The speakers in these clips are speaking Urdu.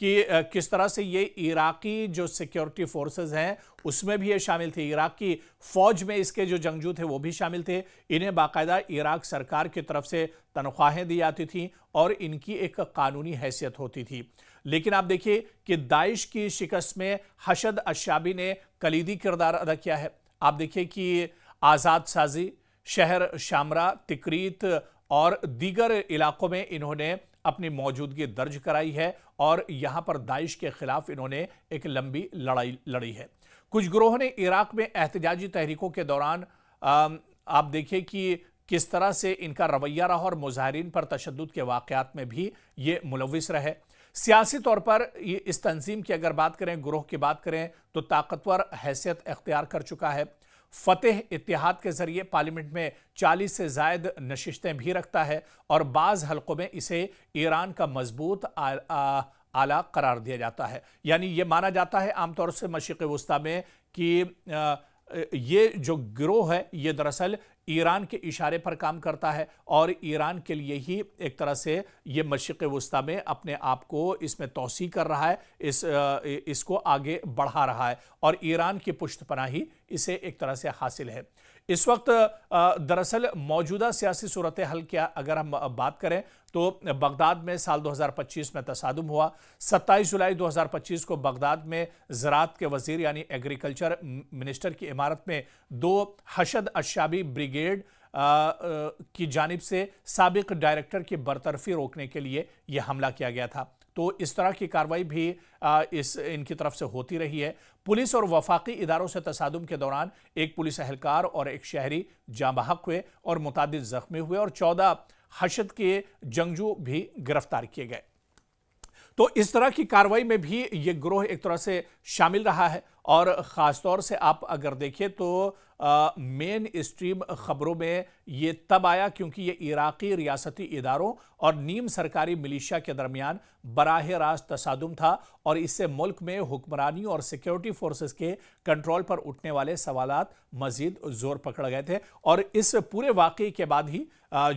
کہ کس طرح سے یہ عراقی جو سیکیورٹی فورسز ہیں اس میں بھی یہ شامل تھے، عراق کی فوج میں اس کے جو جنگجو تھے وہ بھی شامل تھے، انہیں باقاعدہ عراق سرکار کی طرف سے تنخواہیں دی جاتی تھیں اور ان کی ایک قانونی حیثیت ہوتی تھی۔ لیکن آپ دیکھیے کہ داعش کی شکست میں حشد الشعبی نے کلیدی کردار ادا کیا ہے۔ آپ دیکھیے کہ آزاد سازی، شہر شامرا، تکریت اور دیگر علاقوں میں انہوں نے اپنی موجودگی درج کرائی ہے اور یہاں پر داعش کے خلاف انہوں نے ایک لمبی لڑائی لڑی ہے۔ کچھ گروہوں نے عراق میں احتجاجی تحریکوں کے دوران آپ دیکھیں کہ کس طرح سے ان کا رویہ رہا اور مظاہرین پر تشدد کے واقعات میں بھی یہ ملوث رہے۔ سیاسی طور پر اس تنظیم کی اگر بات کریں، گروہ کی بات کریں تو طاقتور حیثیت اختیار کر چکا ہے۔ فتح اتحاد کے ذریعے پارلیمنٹ میں 40 سے زائد نشستیں بھی رکھتا ہے اور بعض حلقوں میں اسے ایران کا مضبوط آلہ قرار دیا جاتا ہے۔ یعنی یہ مانا جاتا ہے عام طور سے مشرق وسطیٰ میں کہ یہ جو گروہ ہے یہ دراصل ایران کے اشارے پر کام کرتا ہے اور ایران کے لیے ہی ایک طرح سے یہ مشرق وسطیٰ میں اپنے آپ کو اس میں توسیع کر رہا ہے، اس کو آگے بڑھا رہا ہے اور ایران کی پشت پناہی اسے ایک طرح سے حاصل ہے۔ اس وقت دراصل موجودہ سیاسی صورتحال کیا اگر ہم بات کریں تو بغداد میں سال 2025 میں تصادم ہوا۔ 27 جولائی 2025 کو بغداد میں زراعت کے وزیر یعنی ایگریکلچر منسٹر کی عمارت میں 2 حشد الشعبی بریگیڈ کی جانب سے سابق ڈائریکٹر کی برطرفی روکنے کے لیے یہ حملہ کیا گیا تھا۔ تو اس طرح کی کارروائی بھی ان کی طرف سے ہوتی رہی ہے۔ پولیس اور وفاقی اداروں سے تصادم کے دوران ایک پولیس اہلکار اور ایک شہری جاں بحق ہوئے اور متعدد زخمی ہوئے اور 14 حشد کے جنگجو بھی گرفتار کیے گئے۔ تو اس طرح کی کارروائی میں بھی یہ گروہ ایک طرح سے شامل رہا ہے اور خاص طور سے آپ اگر دیکھیں تو مین اسٹریم خبروں میں یہ تب آیا کیونکہ یہ عراقی ریاستی اداروں اور نیم سرکاری ملیشیا کے درمیان براہ راست تصادم تھا اور اس سے ملک میں حکمرانی اور سیکیورٹی فورسز کے کنٹرول پر اٹھنے والے سوالات مزید زور پکڑ گئے تھے اور اس پورے واقعے کے بعد ہی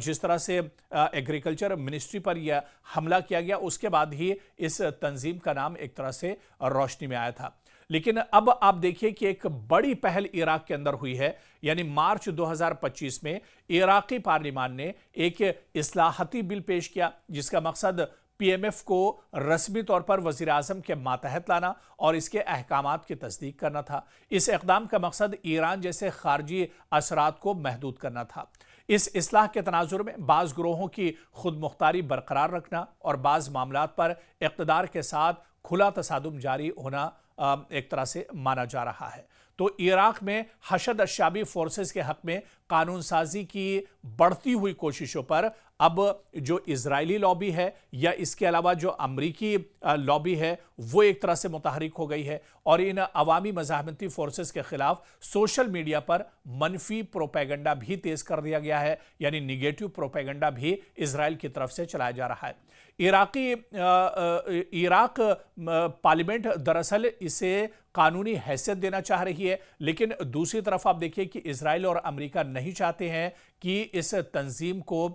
جس طرح سے ایگریکلچر منسٹری پر یہ حملہ کیا گیا اس کے بعد ہی اس تنظیم کا نام ایک طرح سے روشنی میں آیا تھا۔ لیکن اب آپ دیکھیے کہ ایک بڑی پہل عراق کے اندر ہوئی ہے، یعنی مارچ 2025 میں عراقی پارلیمان نے ایک اصلاحاتی بل پیش کیا جس کا مقصد پی ایم ایف کو رسمی طور پر وزیر اعظم کے ماتحت لانا اور اس کے احکامات کی تصدیق کرنا تھا۔ اس اقدام کا مقصد ایران جیسے خارجی اثرات کو محدود کرنا تھا۔ اس اصلاح کے تناظر میں بعض گروہوں کی خود مختاری برقرار رکھنا اور بعض معاملات پر اقتدار کے ساتھ کھلا تصادم جاری ہونا ایک طرح سے مانا جا رہا ہے۔ تو عراق میں حشد الشعبی فورسز کے حق میں قانون سازی کی بڑھتی ہوئی کوششوں پر اب جو اسرائیلی لابی ہے یا اس کے علاوہ جو امریکی لابی ہے وہ ایک طرح سے متحرک ہو گئی ہے اور ان عوامی مزاحمتی فورسز کے خلاف سوشل میڈیا پر منفی پروپیگنڈا بھی تیز کر دیا گیا ہے، یعنی نیگیٹو پروپیگنڈا بھی اسرائیل کی طرف سے چلایا جا رہا ہے۔ عراق پارلیمنٹ دراصل اسے قانونی حیثیت دینا چاہ رہی ہے، لیکن دوسری طرف آپ دیکھیے کہ اسرائیل اور امریکہ نہیں چاہتے ہیں کہ اس تنظیم کو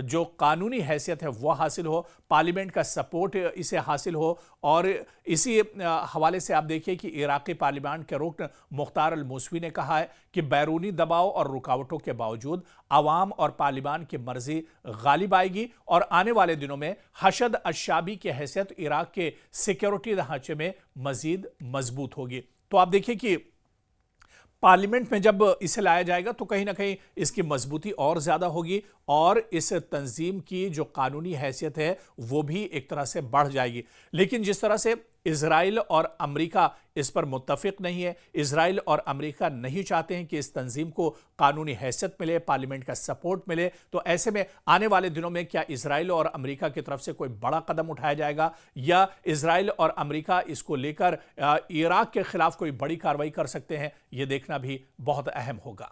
جو قانونی حیثیت ہے وہ حاصل ہو، پارلیمنٹ کا سپورٹ اسے حاصل ہو اور اسی حوالے سے آپ دیکھیے کہ عراقی پارلیمان کے رکن مختار الموسوی نے کہا ہے کہ بیرونی دباؤ اور رکاوٹوں کے باوجود عوام اور پارلیمان کی مرضی غالب آئے گی اور آنے والے دنوں میں حشد الشعبی کی حیثیت عراق کے سیکیورٹی ڈھانچے میں مزید مضبوط ہوگی۔ تو آپ دیکھیں کہ پارلیمنٹ میں جب اسے لایا جائے گا تو کہیں نہ کہیں اس کی مضبوطی اور زیادہ ہوگی اور اس تنظیم کی جو قانونی حیثیت ہے وہ بھی ایک طرح سے بڑھ جائے گی۔ لیکن جس طرح سے اسرائیل اور امریکہ اس پر متفق نہیں ہے، اسرائیل اور امریکہ نہیں چاہتے ہیں کہ اس تنظیم کو قانونی حیثیت ملے، پارلیمنٹ کا سپورٹ ملے، تو ایسے میں آنے والے دنوں میں کیا اسرائیل اور امریکہ کی طرف سے کوئی بڑا قدم اٹھایا جائے گا یا اسرائیل اور امریکہ اس کو لے کر عراق کے خلاف کوئی بڑی کارروائی کر سکتے ہیں، یہ دیکھنا بھی بہت اہم ہوگا۔